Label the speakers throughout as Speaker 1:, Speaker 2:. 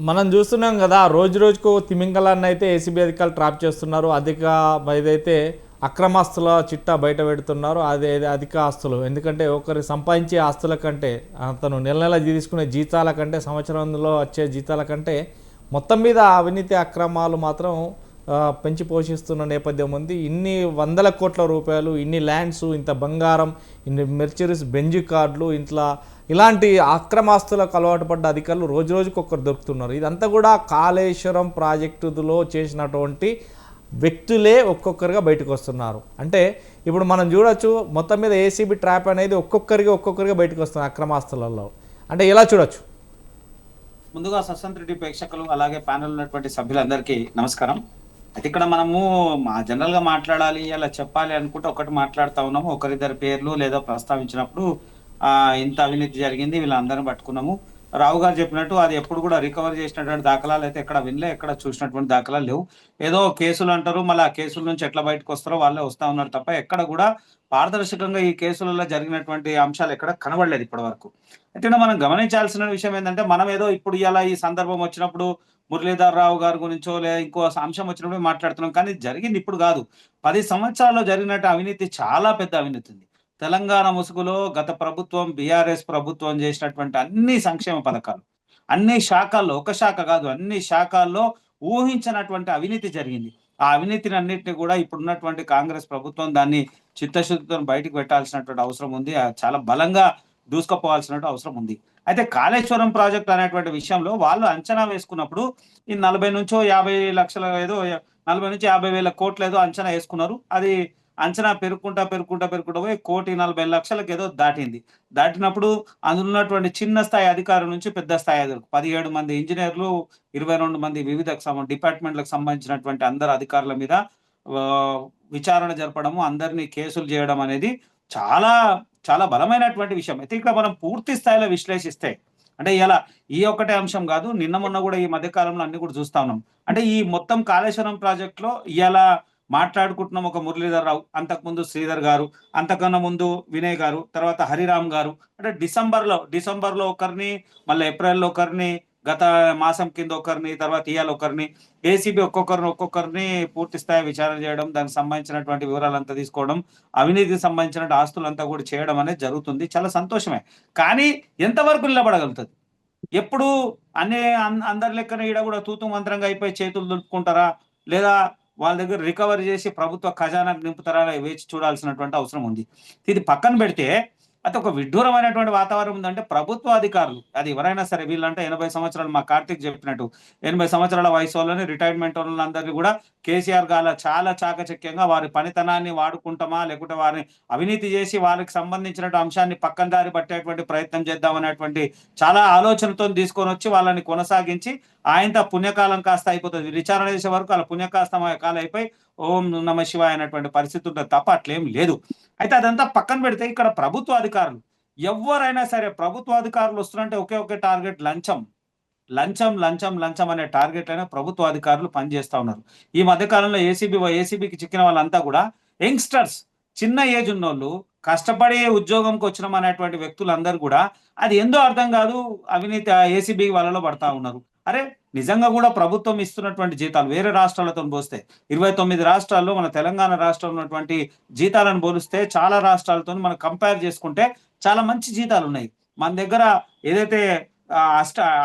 Speaker 1: మనం చూస్తున్నాం కదా, రోజు రోజుకు తిమింగలాన్ని అయితే ఏసీబీ అధికారులు ట్రాప్ చేస్తున్నారు. ఏదైతే అక్రమాస్తుల చిట్టా బయట పెడుతున్నారు. అదే అధిక ఆస్తులు, ఎందుకంటే ఒకరి సంపాదించే ఆస్తుల కంటే, అతను నెల నెల తీసుకునే జీతాల కంటే, సంవత్సరంలో వచ్చే జీతాల కంటే మొత్తం మీద అవినీతి అక్రమాలు మాత్రం పెంచి పోషిస్తున్న నేపథ్యం ఉంది. ఇన్ని వందల కోట్ల రూపాయలు, ఇన్ని ల్యాండ్స్, ఇంత బంగారం, ఇన్ని మెర్చరీస్, బెంజ్ కార్డులు, ఇలాంటి అక్రమాస్తులకు అలవాటు పడ్డ అధికారులు రోజు రోజుకు ఒక్కరు దొరుకుతున్నారు. ఇదంతా కూడా కాళేశ్వరం ప్రాజెక్టులో చేసినటువంటి వ్యక్తులే ఒక్కొక్కరుగా బయటకు వస్తున్నారు. అంటే ఇప్పుడు మనం చూడొచ్చు, మొత్తం మీద ఏసీబీ ట్రాప్ అనేది ఒక్కొక్కరిగా బయటకు వస్తుంది అక్రమాస్తులలో. అంటే ఎలా చూడొచ్చు?
Speaker 2: ముందుగా సస్వంత్ రెడ్డి ప్రేక్షకులు అలాగే ప్యానెల్ ఉన్నటువంటి సభ్యులందరికీ నమస్కారం. అయితే ఇక్కడ మనము జనరల్ గా మాట్లాడాలి, అలా చెప్పాలి అనుకుంటే ఒకటి మాట్లాడుతా ఉన్నాము. ఒకరిద్దరి పేర్లు లేదా ప్రస్తావించినప్పుడు ఇంత అవినీతి జరిగింది, వీళ్ళందరిని పట్టుకున్నాము. రావు గారు చెప్పినట్టు అది ఎప్పుడు కూడా రికవర్ చేసినటువంటి దాఖలాలు అయితే ఎక్కడ వినలే, ఎక్కడ చూసినటువంటి దాఖలాలు లేవు. ఏదో కేసులు అంటారు, మళ్ళీ ఆ కేసుల నుంచి ఎట్లా బయటకు వస్తారో వాళ్ళే వస్తా ఉన్నారు తప్ప ఎక్కడ కూడా పారదర్శకంగా ఈ కేసులలో జరిగినటువంటి అంశాలు ఎక్కడ కనబడలేదు ఇప్పటి వరకు. అయితే మనం గమనించాల్సిన విషయం ఏంటంటే, మనం ఏదో ఇప్పుడు ఇలా ఈ సందర్భం వచ్చినప్పుడు మురళీధర్ రావు గారి గురించో లేదా ఇంకో అంశం వచ్చినప్పుడు మాట్లాడుతున్నాం, కానీ జరిగింది ఇప్పుడు కాదు. 10 సంవత్సరాల్లో జరిగినట్టు అవినీతి చాలా పెద్ద అవినీతి ఉంది. తెలంగాణ ముసుగులో గత ప్రభుత్వం, బీఆర్ఎస్ ప్రభుత్వం చేసినటువంటి అన్ని సంక్షేమ పథకాలు, అన్ని శాఖల్లో, ఒక శాఖ కాదు అన్ని శాఖల్లో ఊహించినటువంటి అవినీతి జరిగింది. ఆ అవినీతిని అన్నింటినీ కూడా ఇప్పుడున్నటువంటి కాంగ్రెస్ ప్రభుత్వం దాన్ని చిత్తశుద్ధితో బయటకు పెట్టాల్సినటువంటి అవసరం ఉంది. చాలా బలంగా దూసుకుపోవాల్సినటువంటి అవసరం ఉంది. అయితే కాళేశ్వరం ప్రాజెక్ట్ అనేటువంటి విషయంలో వాళ్ళు అంచనా వేసుకున్నప్పుడు ఈ 40 నుంచో 50 లక్షల ఏదో 40 నుంచి 50 వేల కోట్లు ఏదో అంచనా వేసుకున్నారు. అది అంచనా పెరుగుకుంటా పోయి 1,40,00,000కి ఏదో దాటింది. దాటినప్పుడు అందులో ఉన్నటువంటి చిన్న స్థాయి అధికారుల నుంచి పెద్ద స్థాయి అధికారులు 17 మంది ఇంజనీర్లు, 22 మంది వివిధ డిపార్ట్మెంట్లకు సంబంధించినటువంటి అందరు అధికారుల మీద విచారణ జరపడము, అందరినీ కేసులు చేయడం అనేది చాలా చాలా బలమైనటువంటి విషయం. అయితే ఇక్కడ మనం పూర్తి స్థాయిలో విశ్లేషిస్తే, అంటే ఇలా ఈ ఒక్కటే అంశం కాదు, నిన్న మొన్న కూడా ఈ మధ్య కాలంలో అన్ని కూడా చూస్తా ఉన్నాం. అంటే ఈ మొత్తం కాళేశ్వరం ప్రాజెక్ట్ లో ఇలా మాట్లాడుకుంటున్నాం. ఒక మురళీధర్ రావు, అంతకుముందు శ్రీధర్ గారు, అంతకన్నా ముందు వినయ్ గారు, తర్వాత హరిరామ్ గారు. అంటే డిసెంబర్లో ఒకరిని, మళ్ళీ ఏప్రిల్లో ఒకరిని, గత మాసం కింద ఒకరిని, తర్వాత ఇయాల ఒకరిని, ఏసీబీ ఒక్కొక్కరిని పూర్తి స్థాయి విచారణ చేయడం, దానికి సంబంధించినటువంటి వివరాలంతా తీసుకోవడం, అవినీతికి సంబంధించిన ఆస్తులంతా కూడా చేయడం అనేది జరుగుతుంది. చాలా సంతోషమే. కానీ ఎంతవరకు నిలబడగలుగుతుంది? ఎప్పుడు అందరి లెక్కన ఈడ కూడా తూతు మంత్రంగా అయిపోయి చేతులు దులుపుకుంటారా, లేదా వాళ్ళ దగ్గర రికవరీ చేసి ప్రభుత్వ ఖజానాకు నింపుతారా వేచి చూడాల్సినటువంటి అవసరం ఉంది. ఇది పక్కన పెడితే అయితే ఒక విడ్డూరమైనటువంటి వాతావరణం ఉందంటే, ప్రభుత్వ అధికారులు అది ఎవరైనా సరే, వీళ్ళంటే 80 సంవత్సరాలు, మా కార్తీక్ చెప్పినట్టు 80 సంవత్సరాల వయసు వాళ్ళని, రిటైర్మెంట్ వాళ్ళందరినీ కూడా కేసీఆర్ గాల చాలా చాకచక్యంగా వారి పనితనాన్ని వాడుకుంటామా, లేకుంటే వారిని అవినీతి చేసి వారికి సంబంధించిన అంశాన్ని పక్కన దారి పట్టేటువంటి ప్రయత్నం చేద్దామనేటువంటి చాలా ఆలోచనతో తీసుకొని వచ్చి వాళ్ళని కొనసాగించి ఆయనతో పుణ్యకాలం కాస్త అయిపోతుంది. విచారణ చేసే వరకు వాళ్ళ పుణ్యకాస్త కాలం అయిపోయి ఓం నమ శివాయ అనేటువంటి పరిస్థితి ఉంటుంది తప్ప అట్లేం లేదు. అయితే అదంతా పక్కన పెడితే ఇక్కడ ప్రభుత్వ అధికారులు ఎవరైనా సరే, ప్రభుత్వ అధికారులు వస్తున్నారంటే ఒకే టార్గెట్ లంచం లంచం లంచం లంచం అనే టార్గెట్ అయినా ప్రభుత్వ అధికారులు పనిచేస్తా ఉన్నారు. ఈ మధ్య కాలంలో ఏసీబీకి చిక్కిన వాళ్ళంతా కూడా యంగ్స్టర్స్, చిన్న ఏజ్ ఉన్నోళ్ళు, కష్టపడే ఉద్యోగంకి వచ్చినాం అనేటువంటి వ్యక్తులందరూ కూడా అది ఎందో అర్థం కాదు, అవినీతి ఏసీబీ వాళ్ళలో పడతా ఉన్నారు. అరే నిజంగా కూడా ప్రభుత్వం ఇస్తున్నటువంటి జీతాలు వేరే రాష్ట్రాలతో పోస్తే, 29 రాష్ట్రాల్లో మన తెలంగాణ రాష్ట్రంలో ఉన్నటువంటి జీతాలను పోలిస్తే చాలా రాష్ట్రాలతో మనం కంపేర్ చేసుకుంటే చాలా మంచి జీతాలు ఉన్నాయి. మన దగ్గర ఏదైతే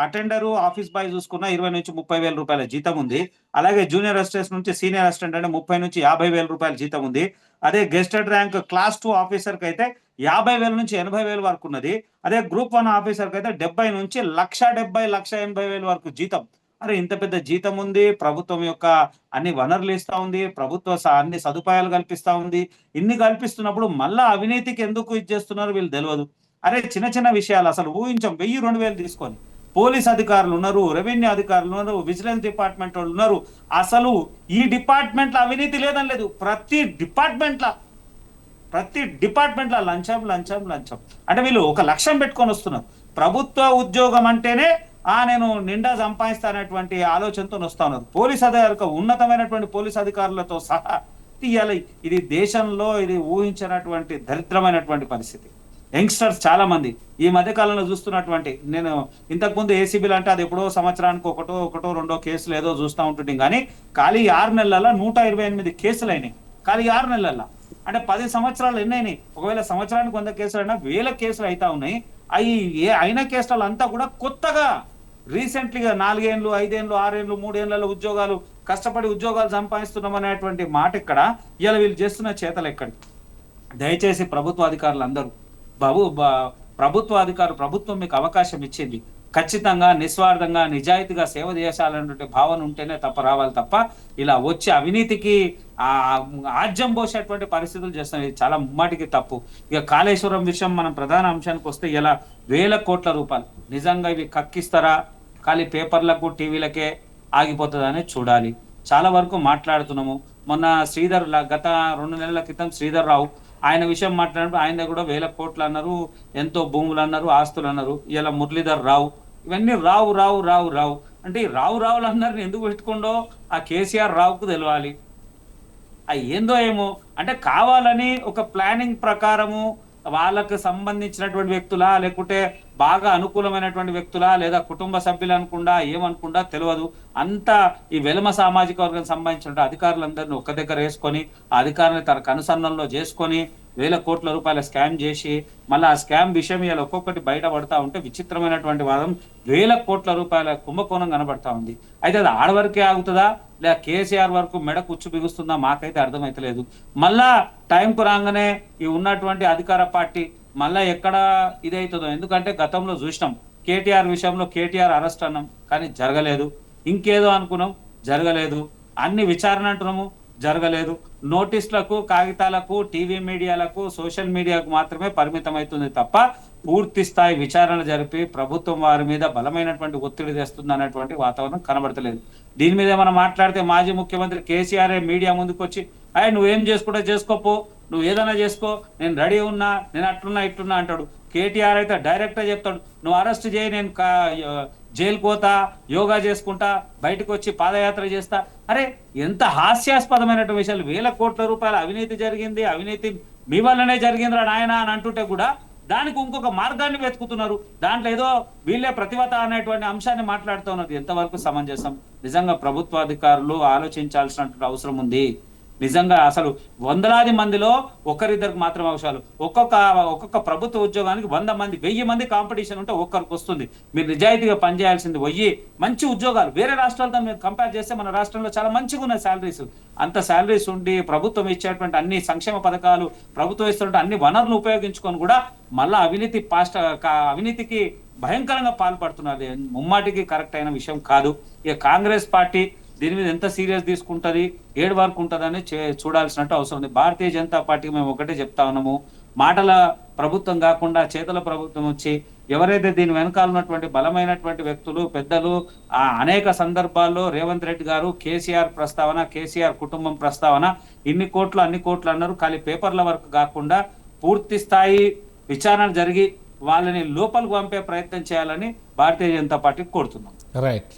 Speaker 2: అటెండరు, ఆఫీస్ బాయ్ చూసుకున్న 20 నుంచి 30 వేల రూపాయల జీతం ఉంది. అలాగే జూనియర్ అసిస్టెంట్ నుంచి సీనియర్ అసిస్టెంట్ అంటే 30 నుంచి 50 వేల రూపాయల జీతం ఉంది. అదే గెస్టెడ్ ర్యాంక్ క్లాస్ 2 ఆఫీసర్ కి అయితే 50,000 నుంచి 80,000 వరకు ఉన్నది. అదే గ్రూప్ 1 ఆఫీసర్ కి అయితే 70 నుంచి 1,70,000, 1,80,000 వరకు జీతం. అరే ఇంత పెద్ద జీతం ఉంది, ప్రభుత్వం యొక్క అన్ని వనరులు ఇస్తా ఉంది, ప్రభుత్వ అన్ని సదుపాయాలు కల్పిస్తా ఉంది. ఇన్ని కల్పిస్తున్నప్పుడు మళ్ళా అవినీతికి ఎందుకు ఇచ్చేస్తున్నారు వీళ్ళు తెలియదు. అరే చిన్న చిన్న విషయాలు అసలు ఊహించం. 1,000-2,000 తీసుకొని పోలీస్ అధికారులు ఉన్నారు, రెవెన్యూ అధికారులు ఉన్నారు, విజిలెన్స్ డిపార్ట్మెంట్ వాళ్ళు ఉన్నారు. అసలు ఈ డిపార్ట్మెంట్లో అవినీతి లేదని లేదు. ప్రతి డిపార్ట్మెంట్లో లంచం లంచం లంచం. అంటే వీళ్ళు ఒక లక్ష్యం పెట్టుకొని వస్తున్నారు. ప్రభుత్వ ఉద్యోగం అంటేనే నేను నిండా సంపాదిస్తానటువంటి ఆలోచనతో వస్తా ఉన్నారు. పోలీస్ అధికారులు, ఉన్నతమైనటువంటి పోలీస్ అధికారులతో సహా తీయాలి. ఇది దేశంలో ఇది ఊహించినటువంటి దరిద్రమైనటువంటి పరిస్థితి. యంగ్స్టర్స్ చాలా మంది ఈ మధ్య కాలంలో చూస్తున్నటువంటి, నేను ఇంతకుముందు ఏసీబీలు అంటే అది ఎప్పుడో సంవత్సరానికి ఒకటో రెండో కేసులు ఏదో చూస్తూ ఉంటుంటాం, కానీ ఖాళీ 6 నెలల 128 కేసులు అయినాయి. ఖాళీ 6 నెలల అంటే 10 సంవత్సరాలు ఎన్నైనాయి? ఒకవేళ సంవత్సరానికి 100 కేసులు అయినా 1000 కేసులు అయితా ఉన్నాయి. అవి అయిన కేసులు అంతా కూడా కొత్తగా రీసెంట్లీగా 4 ఏళ్ళు 5 ఏళ్ళు 6 ఏళ్ళు 3 ఏళ్లలో ఉద్యోగాలు కష్టపడి ఉద్యోగాలు సంపాదిస్తున్నాం అనేటువంటి మాట ఇక్కడ. ఇలా వీళ్ళు చేస్తున్న చేతలు ఎక్కడి? దయచేసి ప్రభుత్వ అధికారులు అందరూ ప్రభుత్వం మీకు అవకాశం ఇచ్చింది, ఖచ్చితంగా నిస్వార్థంగా నిజాయితీగా సేవ చేయాలన్నటువంటి భావన ఉంటేనే తప్ప రావాలి తప్ప ఇలా వచ్చి అవినీతికి ఆజ్యం పోసేటువంటి పరిస్థితులు చేస్తున్నాయి. ఇది చాలా ముమ్మాటికి తప్పు. ఇక కాళేశ్వరం విషయం మనం ప్రధాన అంశానికి వస్తే ఇలా 1000 కోట్ల రూపాయలు నిజంగా ఇవి కక్కిస్తారా, ఖాళీ పేపర్లకు టీవీలకే ఆగిపోతుందని చూడాలి. చాలా వరకు మాట్లాడుతున్నాము. మొన్న శ్రీధర్ గత 2 నెలల క్రితం శ్రీధర్ రావు ఆయన విషయం మాట్లాడినప్పుడు ఆయన దగ్గర కూడా 1000 కోట్లు అన్నారు, ఎంతో భూములు అన్నారు, ఆస్తులు అన్నారు. ఇలా మురళీధర్ రావు, ఇవన్నీ రావు రావు రావు రావు అంటే ఈ రావులు అందరిని ఎందుకు పెట్టుకుండో ఆ కేసీఆర్ రావుకు తెలియాలి. ఏందో ఏమో అంటే కావాలని ఒక ప్లానింగ్ ప్రకారము వాళ్ళకు సంబంధించినటువంటి వ్యక్తులా, లేకుంటే బాగా అనుకూలమైనటువంటి వ్యక్తులా, లేదా కుటుంబ సభ్యులు అనుకుండా ఏమనుకుండా తెలియదు. అంతా ఈ వెలమ సామాజిక వర్గానికి సంబంధించిన అధికారులందరినీ ఒక్క దగ్గర వేసుకొని ఆ అధికారులను తనకు అనుసంధానంలో చేసుకొని 1000 కోట్ల రూపాయల స్కామ్ చేసి మళ్ళీ ఆ స్కామ్ విషయం ఇలా ఒక్కొక్కటి బయటపడతా ఉంటే విచిత్రమైనటువంటి వాదం 1000 కోట్ల రూపాయల కుంభకోణం కనబడతా ఉంది. అయితే అది ఆడవరకే ఆగుతుందా లేదా కేసీఆర్ వరకు మెడ కుచ్చు బిగుస్తుందా మాకైతే అర్థమైతలేదు. మళ్ళా టైంకు రాగానే ఈ ఉన్నటువంటి అధికార పార్టీ మళ్ళా ఎక్కడ ఇదవుతుందో. ఎందుకంటే గతంలో చూసినాం కేటీఆర్ విషయంలో కేటీఆర్ అరెస్ట్ అన్నాం కానీ జరగలేదు, ఇంకేదో అనుకున్నాం జరగలేదు, అన్ని విచారణ అంటున్నాము జరగలేదు. నోటీసులకు కాగితాలకు టీవీ మీడియాలకు సోషల్ మీడియాకు మాత్రమే పరిమితం అవుతుంది తప్ప పూర్తి స్థాయి విచారణ జరిపి ప్రభుత్వం వారి మీద బలమైనటువంటి ఒత్తిడి తెస్తుంది అనేటువంటి వాతావరణం కనబడతలేదు. దీని మీద మనం మాట్లాడితే మాజీ ముఖ్యమంత్రి కేసీఆర్ మీడియా ముందుకు వచ్చి నువ్వేం చేసుకుంటా చేసుకోపో, నువ్వు ఏదైనా చేసుకో, నేను రెడీ ఉన్నా, నేను అట్లున్నా ఇట్లున్నా అంటాడు. కేటీఆర్ అయితే డైరెక్ట్గా చెప్తాడు, నువ్వు అరెస్ట్ చేయి, నేను జైలు పోతా, యోగా చేసుకుంటా, బయటకు వచ్చి పాదయాత్ర చేస్తా. అరే ఎంత హాస్యాస్పదమైనటువంటి విషయాలు. 1000 కోట్ల రూపాయల అవినీతి జరిగింది, అవినీతి మీ వల్లనే జరిగిందిరా నాయన అని అంటుంటే కూడా దానికి ఇంకొక మార్గాన్ని వెతుకుతున్నారు. దాంట్లో ఏదో వీళ్ళే ప్రతివత అనేటువంటి అంశాన్ని మాట్లాడుతూ ఉన్నారు. ఎంతవరకు సమంజసం? నిజంగా ప్రభుత్వ అధికారులు ఆలోచించాల్సినటువంటి అవసరం ఉంది. నిజంగా అసలు వందలాది మందిలో ఒకరిద్దరికి మాత్రమే అవసరాలు. ఒక్కొక్క ప్రభుత్వ ఉద్యోగానికి 100 మంది 1000 మంది కాంపిటీషన్ ఉంటే ఒక్కరికి వస్తుంది. మీరు నిజాయితీగా పనిచేయాల్సింది మంచి ఉద్యోగాలు. వేరే రాష్ట్రాలతో మీరు కంపేర్ చేస్తే మన రాష్ట్రంలో చాలా మంచిగా ఉన్నాయి శాలరీస్. అంత శాలరీస్ ఉండి ప్రభుత్వం ఇచ్చేటువంటి అన్ని సంక్షేమ పథకాలు, ప్రభుత్వం ఇస్తున్నటువంటి అన్ని వనరులు ఉపయోగించుకొని కూడా మళ్ళా అవినీతికి భయంకరంగా పాల్పడుతున్నది. ముమ్మాటికి కరెక్ట్ అయిన విషయం కాదు. ఇక కాంగ్రెస్ పార్టీ దీని మీద ఎంత సీరియస్ తీసుకుంటుంది, ఏడు వరకు ఉంటుందని చూడాల్సినట్టు అవసరం ఉంది. భారతీయ జనతా పార్టీకి మేము ఒకటే చెప్తా ఉన్నాము, మాటల ప్రభుత్వం కాకుండా చేతల ప్రభుత్వం వచ్చి ఎవరైతే దీని వెనకాల ఉన్నటువంటి బలమైనటువంటి వ్యక్తులు పెద్దలు అనేక సందర్భాల్లో రేవంత్ రెడ్డి గారు కేసీఆర్ ప్రస్తావన, కేసీఆర్ కుటుంబం ప్రస్తావన, ఇన్ని కోట్లు అన్ని కోట్లు అన్నారు. ఖాళీ పేపర్ల వరకు కాకుండా పూర్తి స్థాయి విచారణ జరిగి వాళ్ళని లోపలికి పంపే ప్రయత్నం చేయాలని భారతీయ జనతా పార్టీకి కోరుతున్నాం.
Speaker 1: రైట్.